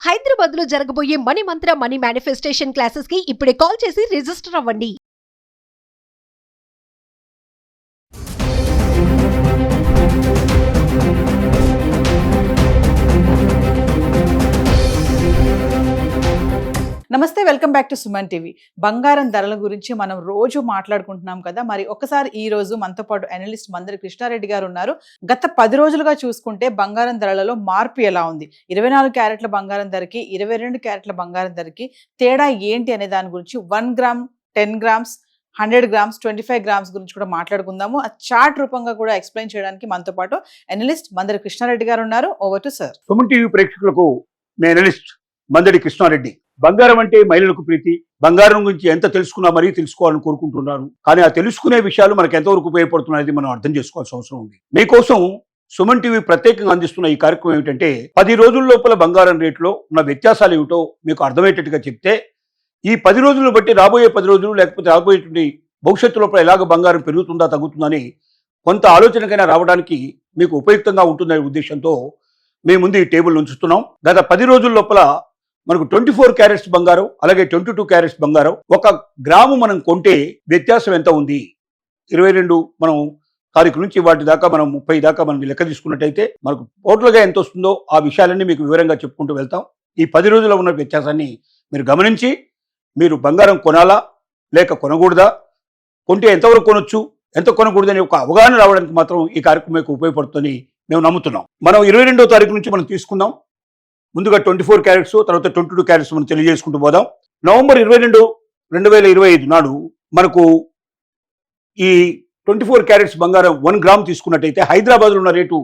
హైదరాబాద్ లో జరగబోయే మనీ మంత్ర money manifestation classes కి ఇప్పుడే కాల్ చేసి రిజిస్టర్ అవ్వండి. నమస్తే, welcome back to Suman TV. బంగారం ధరల గురించి మనం రోజు మాట్లాడుకుంటున్నాం కదా. మరి ఒకసారి ఈ రోజు మనతో పాటు అనలిస్ట్ మందరి కృష్ణారెడ్డి గారు ఉన్నారు. గత 10 రోజులుగా చూసుకుంటే బంగారం ధరలలో మార్పు ఎలా ఉంది, 24 క్యారెట్ల బంగారం ధరకి 22 క్యారెట్ల బంగారం ధరకి తేడా ఏంటి అనే దాని గురించి 1 గ్రామ్, 10 గ్రామ్స్, 100 గ్రామ్స్, 25 గ్రామ్స్ గురించి కూడా మాట్లాడుకుందాము. ఆ చార్ట్ రూపంగా కూడా ఎక్స్ప్లెయిన్ చేయడానికి మనతో పాటు అనలిస్ట్ మందరి కృష్ణారెడ్డి గారు ఉన్నారు. Over to sir. Suman TV ప్రేక్షకులకు నేను అనలిస్ట్ మందడి కృష్ణారెడ్డి. బంగారం అంటే మహిళలకు ప్రీతి. బంగారం గురించి ఎంత తెలుసుకున్నా మరీ తెలుసుకోవాలని కోరుకుంటున్నారు. కానీ ఆ తెలుసుకునే విషయాలు మనకు ఎంతవరకు ఉపయోగపడుతున్నాయి మనం అర్థం చేసుకోవాల్సిన అవసరం ఉంది. మీకోసం సుమన్ టీవీ ప్రత్యేకంగా అందిస్తున్న ఈ కార్యక్రమం ఏమిటంటే 10 రోజుల లోపల బంగారం రేట్లో ఉన్న వ్యత్యాసాలు ఏమిటో మీకు అర్థమయ్యేటట్టుగా చెప్తే ఈ 10 రోజులను బట్టి రాబోయే 10 రోజులు లేకపోతే రాబోయేటువంటి భవిష్యత్తు లోపల ఎలాగ బంగారం పెరుగుతుందా తగ్గుతుందని కొంత ఆలోచనకైనా రావడానికి మీకు ఉపయుక్తంగా ఉంటుందనే ఉద్దేశంతో మేము ముందు ఈ టేబుల్ ఉంచుతున్నాం. గత 10 రోజుల లోపల మనకు 24 క్యారెట్స్ బంగారం, అలాగే 22 క్యారెట్స్ బంగారం, 1 గ్రాము మనం కొంటే వ్యత్యాసం ఎంత ఉంది, 22 మనం తారీఖు నుంచి వాటి దాకా మనం 30 దాకా మనం లెక్క తీసుకున్నట్టయితే మనకు టోటల్గా ఎంత వస్తుందో ఆ విషయాలన్నీ మీకు వివరంగా చెప్పుకుంటూ వెళ్తాం. ఈ 10 రోజుల్లో ఉన్న వ్యత్యాసాన్ని మీరు గమనించి మీరు బంగారం కొనాలా లేక కొనకూడదా, కొంటే ఎంతవరకు కొనొచ్చు ఎంత కొనకూడదు అనే ఒక అవగాహన రావడానికి మాత్రం ఈ కార్యక్రమం మీకు ఉపయోగపడుతుందని మేము నమ్ముతున్నాం. మనం 22వ తారీఖు నుంచి మనం తీసుకుందాం. ముందుగా 24 క్యారెట్స్, తర్వాత 22 క్యారెట్స్ మనం తెలియజేసుకుంటూ పోదాం. నవంబర్ 22, 2025 నాడు మనకు ఈ 24 క్యారెట్స్ బంగారం 1 గ్రామ్ తీసుకున్నట్టయితే హైదరాబాద్లో ఉన్న రేటు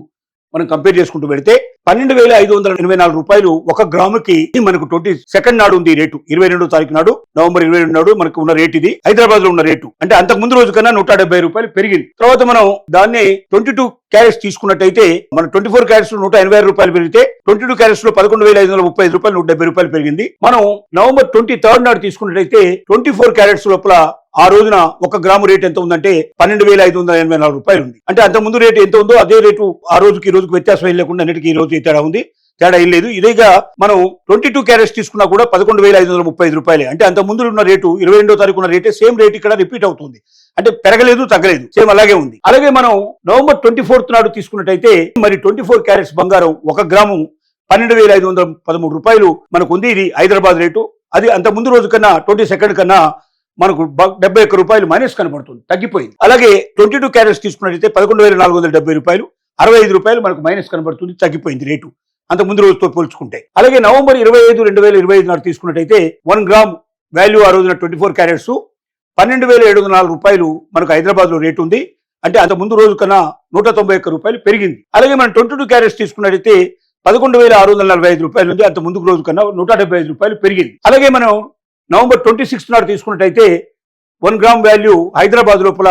మనం కంపేర్ చేసుకుంటూ పెడితే 12,584 రూపాయలు 1 గ్రాముకి మనకు 22 నాడు ఉంది రేటు. 22వ తారీఖు నాడు, నవంబర్ 22 నాడు మనకు ఉన్న రేట్ ఇది. హైదరాబాద్ లో ఉన్న రేటు అంటే అంతకు ముందు రోజు కన్నా 170 రూపాయలు పెరిగింది. తర్వాత మనం దాన్ని 22 క్యారెట్స్ తీసుకున్నట్టయితే మన 24 క్యారెట్స్ లో 186 రూపాయలు పెరిగితే 22 క్యారెట్స్ లో 11,535 రూపాయలు 170 రూపాయలు పెరిగింది. మనం నవంబర్ 23 నాడు తీసుకున్నట్టయితే 24 క్యారెట్స్ లోపల ఆ రోజున 1 గ్రాము రేట్ ఎంత ఉందంటే 12,584 రూపాయలు ఉంది. అంటే అంత ముందు రేటు ఎంత ఉందో అదే రేటు ఆ రోజుకి ఈ రోజుకి వ్యత్యాసం ఏం లేకుండా అన్నిటికీ ఈ రోజు తేడా ఉంది. తేడా ఏం లేదు. ఇదేగా మనం 22 క్యారెట్స్ తీసుకున్నా కూడా 11,535 రూపాయలే. అంటే అంత ముందు ఉన్న రేటు 22వ తారీఖు ఉన్న రేటే సేమ్ రేట్ ఇక్కడ రిపీట్ అవుతుంది. అంటే పెరగలేదు తగ్గలేదు, సేమ్ అలాగే ఉంది. అలాగే మనం నవంబర్ 24 నాడు తీసుకున్నట్టయితే మరి 24 క్యారెట్స్ బంగారం 1 గ్రాము 12,513 రూపాయలు మనకు ఉంది. ఇది హైదరాబాద్ రేటు. అది అంత ముందు రోజు కన్నా 22 కన్నా మనకు 71 రూపాయలు మైనస్ కనబడుతుంది, తగ్గిపోయింది. అలాగే 22 క్యారెట్స్ తీసుకున్నట్టయితే 11,470 రూపాయలు 65 రూపాయలు మనకు మైనస్ కనబడుతుంది, తగ్గిపోయింది రేటు అంత ముందు రోజుతో పోల్చుకుంటే. అలాగే నవంబర్ 25, 2025 నాడు తీసుకున్నట్టయితే 1 గ్రామ్ వాల్యూ ఆ రోజున 24 క్యారెట్స్ 12,704 రూపాయలు మనకు హైదరాబాద్ లో రేటు ఉంది. అంటే అంత ముందు రోజు కన్నా 191 రూపాయలు పెరిగింది. అలాగే మనం 22 క్యారెట్స్ తీసుకున్నట్టయితే 11,645 రూపాయలు ఉంది. అంత ముందు రోజు కన్నా 175 రూపాయలు పెరిగింది. అలాగే మనం నవంబర్ 26 నాడు తీసుకున్నట్టయితే 1 గ్రామ్ వాల్యూ హైదరాబాద్ లోపల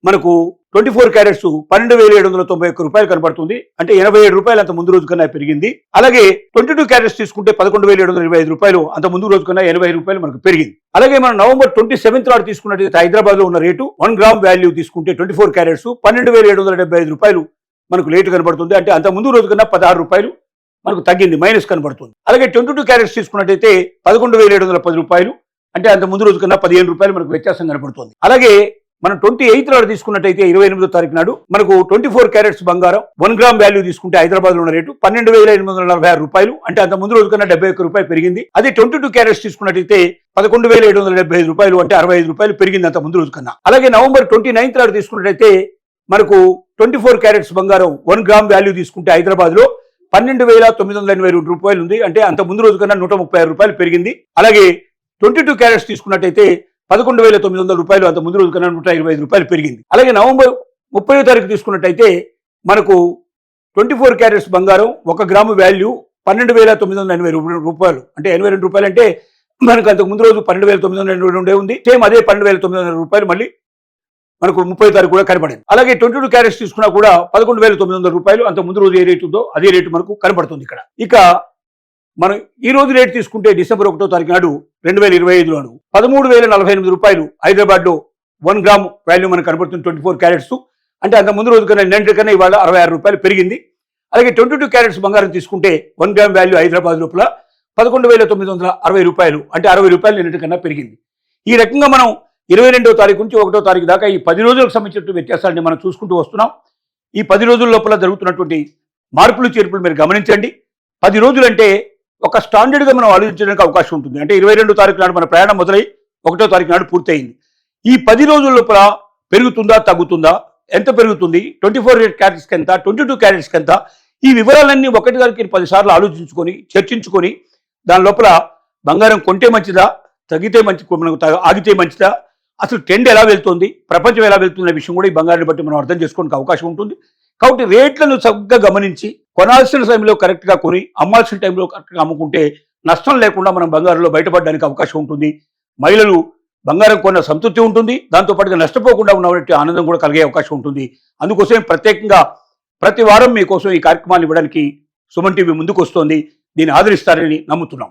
మనకు 24 క్యారెట్స్ 12,791 రూపాయలు కనబడుతుంది. అంటే 87 రూపాయలు అంత ముందు రోజు కన్నా పెరిగింది. అలాగే 22 క్యారెట్స్ తీసుకుంటే 11,725 రూపాయలు అంత ముందు రోజు కన్నా 80 రూపాయలు మనకు పెరిగింది. అలాగే మనం నవంబర్ 27 నాడు తీసుకున్నట్టయితే హైదరాబాద్ లో ఉన్న రేటు 1 గ్రామ్ వాల్యూ తీసుకుంటే 24 క్యారెట్స్ 12,775 రూపాయలు మనకు రేటు కనబడుతుంది. అంటే అంత ముందు రోజు కన్నా 16 రూపాయలు మనకు తగ్గింది, మైనస్ కనబడుతుంది. అలాగే 22 క్యారెట్స్ తీసుకున్నట్టయితే 11,710 రూపాయలు అంటే అంత ముందు రోజు కన్నా 15 రూపాయలు మనకు వ్యత్యాసం కనబడుతుంది. అలాగే మనం 28 నాడు తీసుకున్నట్టయితే 28వ తారీఖు నాడు మనకు 24 క్యారెట్స్ బంగారం 1 గ్రామ్ వాల్యూ తీసుకుంటే హైదరాబాద్ లో ఉన్న రేటు 12,846 రూపాయలు అంటే అంత ముందు రోజు కన్నా 71 రూపాయలు పెరిగింది. అదే 22 క్యారెట్స్ తీసుకున్నట్టయితే 11,775 రూపాయలు అంటే 65 రూపాయలు పెరిగింది అంత ముందు రోజు కన్నా. అలాగే నవంబర్ 29 నాడు తీసుకున్నట్టయితే మనకు 24 క్యారెట్స్ బంగారం 1 గ్రామ్ వాల్యూ తీసుకుంటే హైదరాబాద్ లో 12,982 రూపాయలు ఉంది. అంటే అంత ముందు రోజు కన్నా 136 రూపాయలు పెరిగింది. అలాగే 22 క్యారెట్స్ తీసుకున్నట్టయితే 11,900 రూపాయలు అంత ముందు రోజు కన్నా 125 రూపాయలు పెరిగింది. అలాగే నవంబర్ 30వ తారీఖు తీసుకున్నట్టయితే మనకు 24 క్యారెట్స్ బంగారం 1 గ్రాము వాల్యూ 12,980 రూపాయలు అంటే 82 రూపాయలు. అంటే మనకు అంతకు ముందు రోజు 12,982 ఉంది. సేమ్ అదే 12,900 రూపాయలు మళ్ళీ మనకు 30వ తారీఖు కూడా కనబడింది. అలాగే 22 క్యారెట్స్ తీసుకున్నా కూడా 11,900 రూపాయలు అంత ముందు రోజు ఏ రేటు ఉందో అదే రేటు మనకు కనబడుతుంది ఇక్కడ. ఇక మనం ఈ రోజు రేటు తీసుకుంటే డిసెంబర్ 1వ తారీఖు నాడు 2025 నాడు 13,048 రూపాయలు హైదరాబాద్ లో 1 గ్రామ్ వాల్యూ మనకు కనబడుతుంది 24 క్యారెట్స్. అంటే అంత ముందు రోజు కన్నా నిన్నటి కన్నా ఇవాళ 66 రూపాయలు పెరిగింది. అలాగే 22 క్యారెట్స్ బంగారం తీసుకుంటే 1 గ్రామ్ వాల్యూ హైదరాబాద్ లోపల 11,960 రూపాయలు, అంటే 60 రూపాయలు నిన్నటికన్నా పెరిగింది. ఈ రకంగా మనం 22వ తారీఖు నుంచి 1వ తారీఖు దాకా ఈ 10 రోజులకు సంబంధించిన వ్యత్యాసాన్ని మనం చూసుకుంటూ వస్తున్నాం. ఈ 10 రోజుల లోపల జరుగుతున్నటువంటి మార్పులు చేర్పులు మీరు గమనించండి. 10 రోజులు అంటే ఒక స్టాండర్డ్గా మనం ఆలోచించడానికి అవకాశం ఉంటుంది. అంటే 22వ తారీఖు నాడు మన ప్రయాణం మొదలై 1వ తారీఖు నాడు పూర్తయింది. ఈ 10 రోజుల లోపల పెరుగుతుందా తగ్గుతుందా, ఎంత పెరుగుతుంది, 24 క్యారెట్స్కి ఎంత, 22 క్యారెట్స్కి ఎంత, ఈ వివరాలన్నీ ఒకటి గారికి 10 సార్లు ఆలోచించుకొని చర్చించుకొని దాని లోపల బంగారం కొంటే మంచిదా, తగ్గితే మనకు ఆగితే మంచిదా, అసలు ట్రెండ్ ఎలా వెళ్తుంది, ప్రపంచం ఎలా వెళ్తున్న విషయం కూడా ఈ బంగారాన్ని బట్టి మనం అర్థం చేసుకోవడానికి అవకాశం ఉంటుంది. కాబట్టి రేట్లను చక్కగా గమనించి కొనాల్సిన సమయంలో కరెక్ట్గా కొని అమ్మాల్సిన టైంలో కరెక్ట్గా అమ్ముకుంటే నష్టం లేకుండా మనం బంగారంలో బయటపడడానికి అవకాశం ఉంటుంది. మహిళలు బంగారం కొన్న సంతృప్తి ఉంటుంది, దాంతోపాటుగా నష్టపోకుండా ఉన్నటువంటి ఆనందం కూడా కలిగే అవకాశం ఉంటుంది. అందుకోసం ప్రత్యేకంగా ప్రతి వారం మీకోసం ఈ కార్యక్రమాన్ని ఇవ్వడానికి సుమన్ టీవీ ముందుకు వస్తోంది. దీన్ని ఆదరిస్తారని నమ్ముతున్నాం.